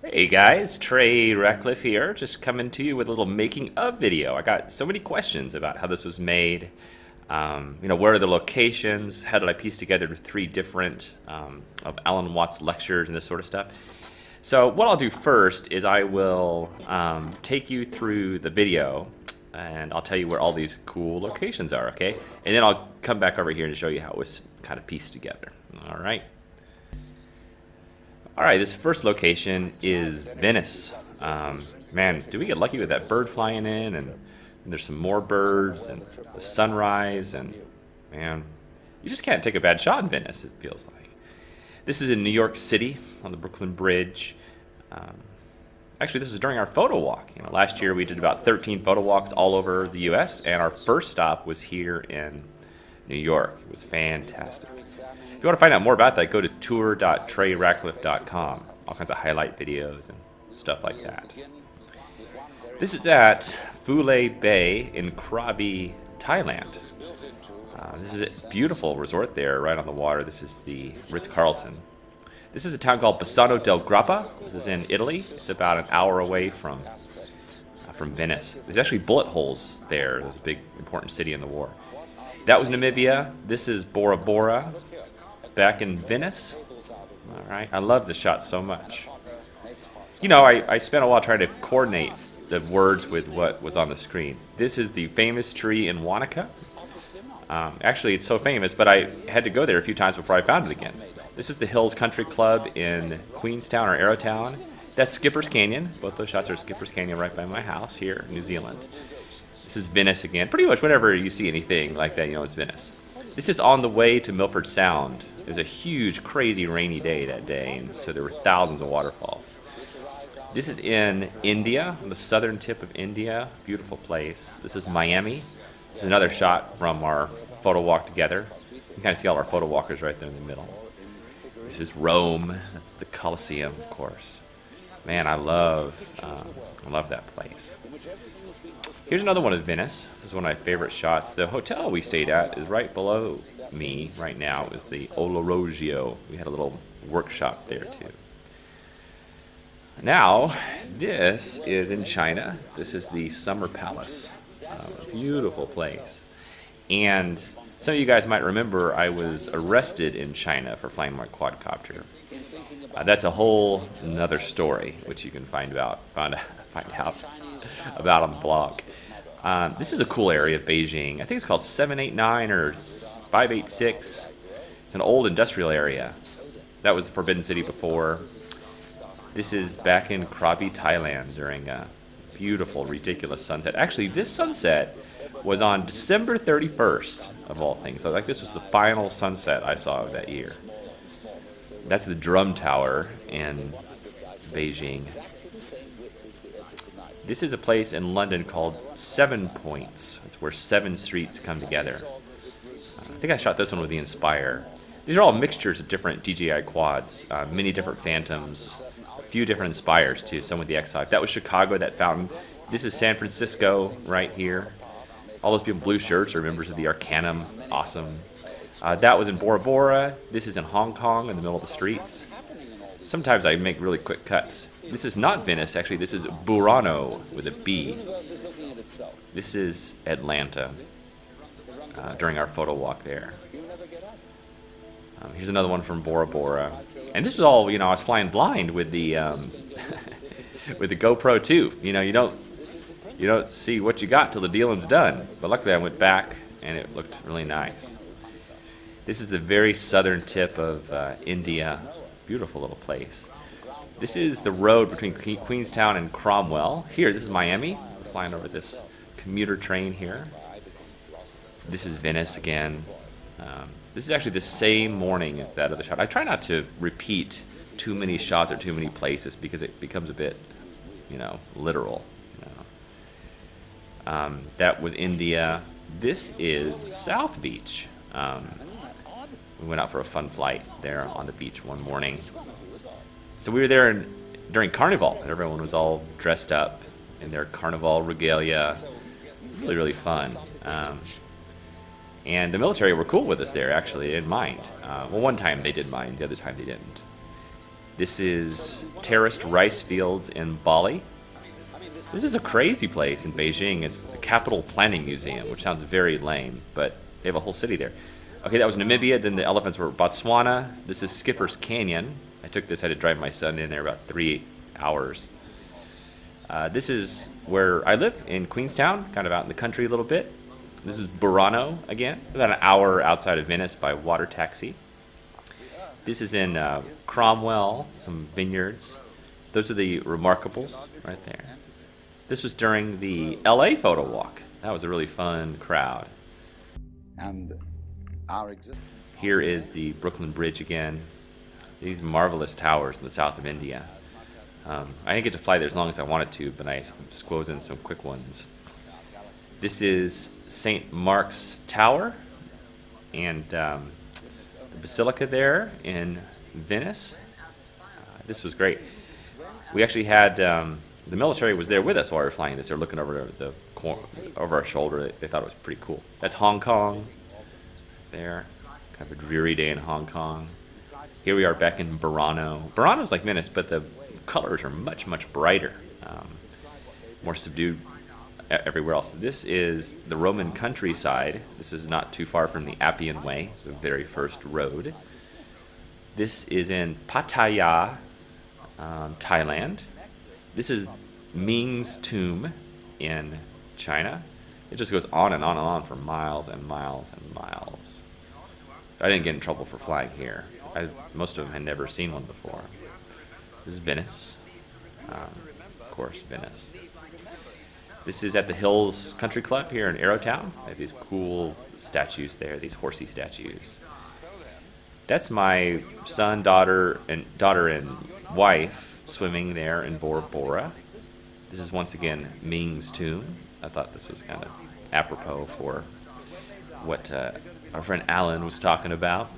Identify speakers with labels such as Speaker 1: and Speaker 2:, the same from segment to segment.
Speaker 1: Hey guys, Trey Ratcliff here, just coming to you with a little making of video. I got so many questions about how this was made. Where are the locations? How did I piece together the three different of Alan Watts lectures and this sort of stuff? So what I'll do first is I will take you through the video and I'll tell you where all these cool locations are, okay? And then I'll come back over here and show you how it was kind of pieced together. All right. All right, this first location is Venice. Man, did we get lucky with that bird flying in, and there's some more birds, and the sunrise, and man, you just can't take a bad shot in Venice, it feels like. This is in New York City on the Brooklyn Bridge. Actually, this is during our photo walk. Last year we did about 13 photo walks all over the U.S., and our first stop was here in New York. It was fantastic. If you want to find out more about that, go to tour.treyratcliff.com. All kinds of highlight videos and stuff like that. This is at Phule Bay in Krabi, Thailand. This is a beautiful resort there, right on the water. This is the Ritz-Carlton. This is a town called Bassano del Grappa. This is in Italy. It's about an hour away from Venice. There's actually bullet holes there. It was a big, important city in the war. That was Namibia. This is Bora Bora, back in Venice. All right, I love the shot so much. I spent a while trying to coordinate the words with what was on the screen. This is the famous tree in Wanaka. Actually, it's so famous, but I had to go there a few times before I found it again. This is the Hills Country Club in Queenstown or Arrowtown. That's Skipper's Canyon. Both those shots are Skipper's Canyon right by my house here in New Zealand. This is Venice again. Pretty much whenever you see anything like that, it's Venice. This is on the way to Milford Sound. It was a huge, crazy rainy day that day, and so there were thousands of waterfalls. This is in India, on the southern tip of India. Beautiful place. This is Miami. This is another shot from our photo walk together. You can kind of see all our photo walkers right there in the middle. This is Rome. That's the Colosseum, of course. Man, I love that place. Here's another one of Venice. This is one of my favorite shots. The hotel we stayed at is right below me right now. It was the Olorogio. We had a little workshop there too. Now, this is in China. This is the Summer Palace. A beautiful place. And some of you guys might remember I was arrested in China for flying my quadcopter. That's a whole another story, which you can find out about on the blog. This is a cool area of Beijing. I think it's called 789 or 586. It's an old industrial area. That was the Forbidden City before. This is back in Krabi, Thailand during a beautiful, ridiculous sunset. Actually, this sunset was on December 31st, of all things. So this was the final sunset I saw of that year. That's the Drum Tower in Beijing. This is a place in London called 7 Points. It's where 7 streets come together. I think I shot this one with the Inspire. These are all mixtures of different DJI quads, many different Phantoms, a few different Inspires too, some with the X5. That was Chicago, that fountain. This is San Francisco right here. All those people in blue shirts are members of the Arcanum. Awesome. That was in Bora Bora. This is in Hong Kong in the middle of the streets. Sometimes I make really quick cuts. This is not Venice, actually. This is Burano with a B. This is Atlanta during our photo walk there. Here's another one from Bora Bora. And this was all, I was flying blind with the with the GoPro 2. You don't see what you got till the dealing's done. But luckily I went back and it looked really nice. This is the very southern tip of India. Beautiful little place. This is the road between Queenstown and Cromwell. Here, this is Miami. We're flying over this commuter train here. This is Venice again. This is actually the same morning as that other shot. I try not to repeat too many shots or too many places because it becomes a bit, literal. That was India. This is South Beach. We went out for a fun flight there on the beach one morning. So we were there during Carnival, and everyone was all dressed up in their Carnival regalia. Really, really fun. And the military were cool with us there, actually. They didn't mind. Well, one time they did mind, the other time they didn't. This is terraced rice fields in Bali. This is a crazy place in Beijing. It's the Capital Planning Museum, which sounds very lame, but they have a whole city there. Okay, that was Namibia. Then the elephants were Botswana. This is Skipper's Canyon. I took this. I had to drive my son in there about 3 hours. This is where I live in Queenstown, kind of out in the country a little bit. This is Burano again, about an hour outside of Venice by water taxi. This is in Cromwell, some vineyards. Those are the Remarkables right there. This was during the LA photo walk. That was a really fun crowd.
Speaker 2: And our existence.
Speaker 1: Here is the Brooklyn Bridge again. These marvelous towers in the south of India. I didn't get to fly there as long as I wanted to, but I squoze in some quick ones. This is St. Mark's Tower and the Basilica there in Venice. This was great. We actually had the military was there with us while we were flying this. They were looking over over our shoulder. They thought it was pretty cool. That's Hong Kong there. Kind of a dreary day in Hong Kong. Here we are back in Burano. Burano's like Venice, but the colors are much, much brighter. More subdued everywhere else. This is the Roman countryside. This is not too far from the Appian Way, the very first road. This is in Pattaya, Thailand. This is Ming's tomb in China. It just goes on and on and on for miles and miles and miles. I didn't get in trouble for flying here. Most of them had never seen one before. This is Venice. Of course, Venice. This is at the Hills Country Club here in Arrowtown. They have these cool statues there, these horsey statues. That's my son, daughter, and wife swimming there in Bora Bora. This is once again Ming's tomb. I thought this was kind of apropos for what our friend Alan was talking about.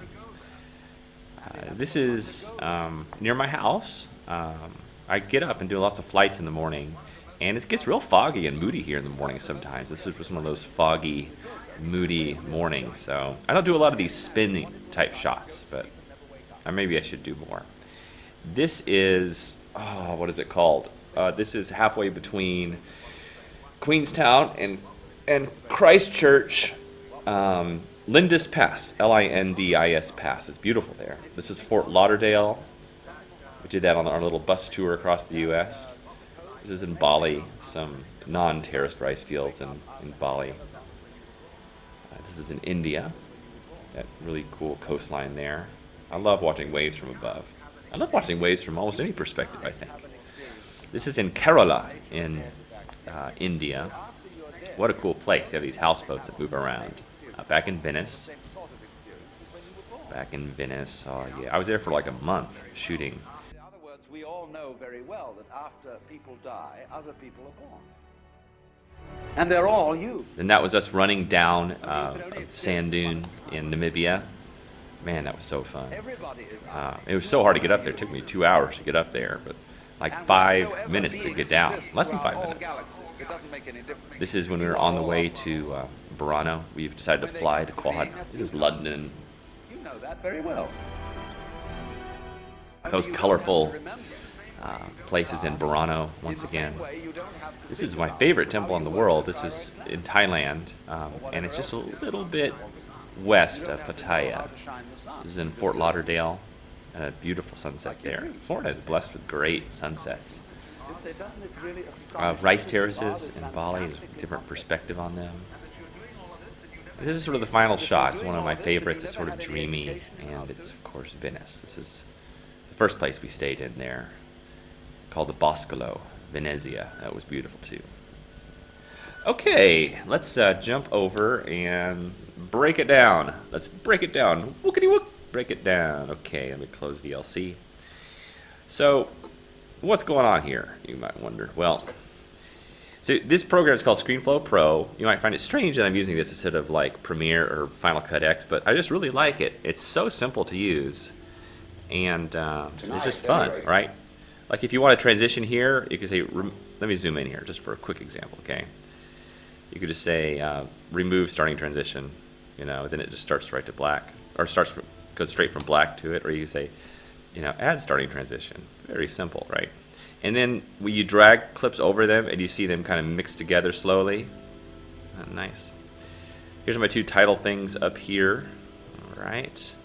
Speaker 1: This is near my house. I get up and do lots of flights in the morning, and it gets real foggy and moody here in the morning sometimes. This is one of those foggy, moody mornings. So I don't do a lot of these spinning type shots, but maybe I should do more. This is, what is it called? This is halfway between Queenstown and Christchurch. Lindis Pass, Lindis Pass. It's beautiful there. This is Fort Lauderdale. We did that on our little bus tour across the U.S. This is in Bali, some non-terraced rice fields in Bali. This is in India, that really cool coastline there. I love watching waves from above. I love watching waves from almost any perspective, I think. This is in Kerala in India. What a cool place. You have these houseboats that move around. Back in Venice. Oh yeah, I was there for like a month shooting.
Speaker 2: In other words, we all know very well that after people die, other people are born. And they're all you.
Speaker 1: And that was us running down a sand dune in Namibia. Man, that was so fun. It was so hard to get up there. It took me 2 hours to get up there, but like 5 minutes to get down. Less than 5 minutes. This is when we were on the way to Burano. We've decided to fly the quad. This is London.
Speaker 2: You know that very well.
Speaker 1: Those colorful places in Burano once again. This is my favorite temple in the world. This is in Thailand, and it's just a little bit west of Pattaya. This is in Fort Lauderdale, and a beautiful sunset there. Florida is blessed with great sunsets. Rice terraces in Bali, different perspective on them. This is sort of the final shot. It's one of my favorites. It's sort of dreamy, and it's, of course, Venice. This is the first place we stayed in there, called the Boscolo, Venezia. That was beautiful, too. Okay, let's jump over and break it down. Let's break it down. Wookity-wook, break it down. Okay, let me close VLC. So, what's going on here, you might wonder? Well, so this program is called ScreenFlow Pro. You might find it strange that I'm using this instead of like Premiere or Final Cut X, but I just really like it. It's so simple to use, and it's just fun, right? Like if you want to transition here, you can say, let me zoom in here just for a quick example, okay? You could just say remove starting transition, you know, then it just starts right to black, or goes straight from black to it, or you can say you know, add starting transition. Very simple, right? And then when you drag clips over them and you see them kind of mix together slowly. Nice. Here's my 2 title things up here. All right.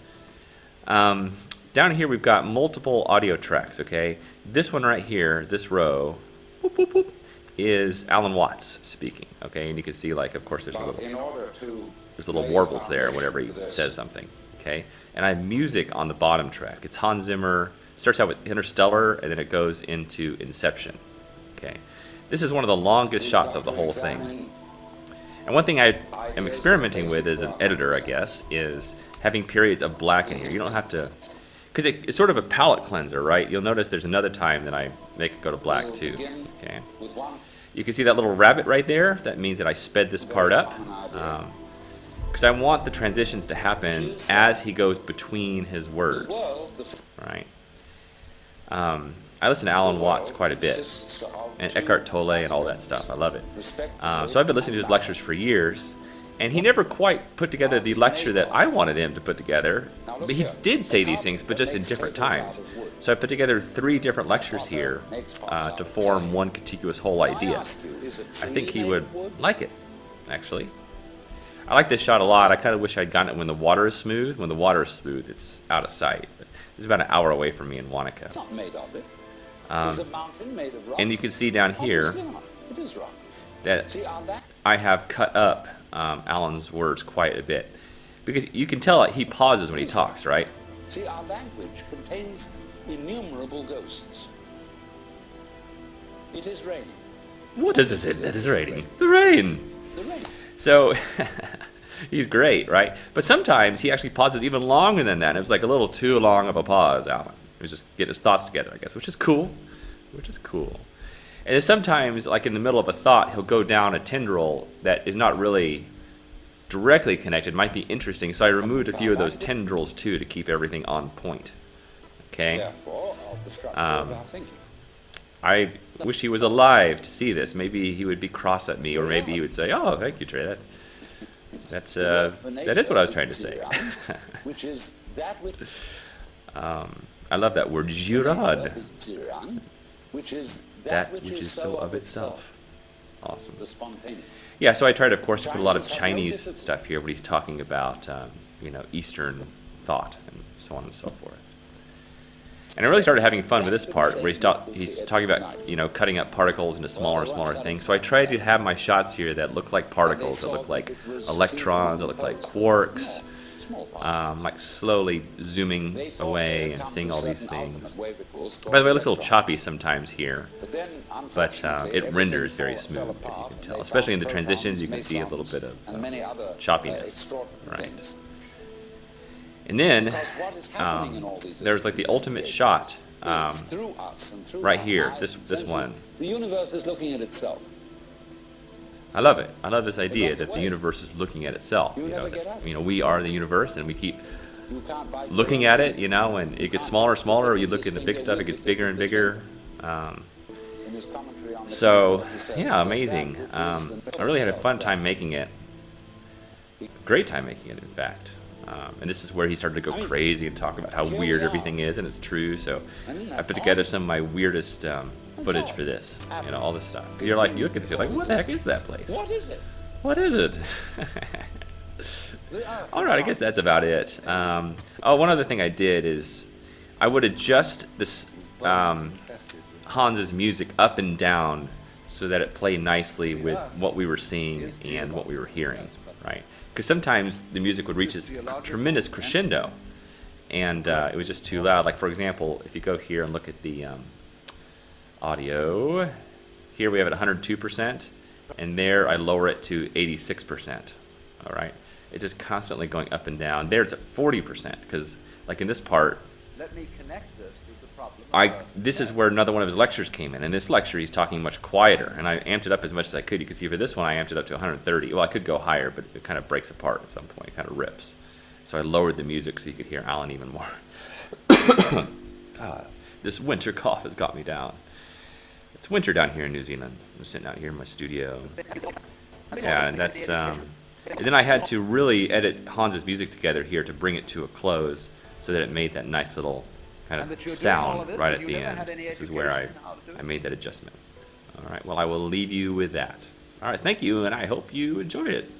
Speaker 1: Down here we've got multiple audio tracks, okay? This one right here, this row, boop, boop, boop, is Alan Watts speaking, okay? And you can see, like, of course, there's a little warbles there whenever he says something, okay? And I have music on the bottom track. It's Hans Zimmer. Starts out with Interstellar, and then it goes into Inception, okay? This is one of the longest shots of the whole thing. And one thing I am experimenting with as an editor, I guess, is having periods of black in here. You don't have to, because it's sort of a palette cleanser, right? You'll notice there's another time that I make it go to black too, okay? You can see that little rabbit right there. That means that I sped this part up, because I want the transitions to happen as he goes between his words, right? I listen to Alan Watts quite a bit, and Eckhart Tolle and all that stuff. I love it. So I've been listening to his lectures for years, and he never quite put together the lecture that I wanted him to put together. But he did say these things, but just in different times. So I put together 3 different lectures here to form one contiguous whole idea. I think he would like it, actually. I like this shot a lot. I kind of wish I'd gotten it when the water is smooth. When the water is smooth, it's out of sight. But it's about an hour away from me in Wanaka. And you can see down here that I have cut up Alan's words quite a bit, because you can tell he pauses when he talks, right?
Speaker 2: See, our language contains innumerable ghosts. It is raining.
Speaker 1: What does it say that is raining? The rain.
Speaker 2: The rain.
Speaker 1: So he's great, right? But sometimes he actually pauses even longer than that. It was like a little too long of a pause, Alan. He was just getting his thoughts together, I guess, which is cool. Which is cool. And then sometimes, like in the middle of a thought, he'll go down a tendril that is not really directly connected. Might be interesting. So I removed a few of those tendrils too to keep everything on point. Okay. I wish he was alive to see this. Maybe he would be cross at me, or maybe he would say, "Oh, thank you, Trey. That is what I was trying to say." I love that word, jurad. That which is so of itself. Awesome. Yeah, so I tried, of course, to put a lot of Chinese stuff here, but he's talking about, you know, Eastern thought and so on and so forth. And I really started having fun with this part where he's talking about, you know, cutting up particles into smaller and smaller things. So I tried to have my shots here that look like particles, that look like electrons, that look like quarks, like slowly zooming away and seeing all these things. By the way, it looks a little choppy sometimes here, but it renders very smooth, as you can tell. Especially in the transitions, you can see a little bit of choppiness, right? And then there's like the ultimate shot right here, this one.
Speaker 2: The universe is looking at itself.
Speaker 1: I love it. I love this idea that the universe is looking at itself. You know, we are the universe, and we keep looking at it, you know, and it gets smaller and smaller. You look at the big stuff, it gets bigger and bigger. So, yeah, amazing. I really had a fun time making it. Great time making it, in fact. And this is where he started to go crazy and talk about how weird everything is, and it's true. So I put together some of my weirdest footage for this, you know, all this stuff. Because you look at this, you're like, what the heck is that place?
Speaker 2: What is it?
Speaker 1: What is it? All right, I guess that's about it. Oh, one other thing I did is I would adjust this Hans's music up and down so that it played nicely with what we were seeing and what we were hearing, right? Because sometimes the music would reach this tremendous crescendo, and it was just too loud. Like, for example, if you go here and look at the audio, here we have it 102%, and there I lower it to 86%. All right, it's just constantly going up and down. There it's at 40%, because like in this part,
Speaker 2: Let me connect this to the problem.
Speaker 1: This is where another one of his lectures came in. In this lecture, he's talking much quieter, and I amped it up as much as I could. You can see for this one, I amped it up to 130. Well, I could go higher, but it kind of breaks apart at some point. It kind of rips. So I lowered the music so you could hear Alan even more. This winter cough has got me down. It's winter down here in New Zealand. I'm sitting out here in my studio. Yeah, and that's... and then I had to really edit Hans's music together here to bring it to a close so that it made that nice little kind
Speaker 2: And that
Speaker 1: of
Speaker 2: you're doing all of
Speaker 1: sound
Speaker 2: this
Speaker 1: right
Speaker 2: and
Speaker 1: at
Speaker 2: you
Speaker 1: the
Speaker 2: never
Speaker 1: end.
Speaker 2: had any
Speaker 1: This is where
Speaker 2: education on how to do
Speaker 1: I
Speaker 2: it.
Speaker 1: made that adjustment. All right, well, I will leave you with that. All right, thank you, and I hope you enjoyed it.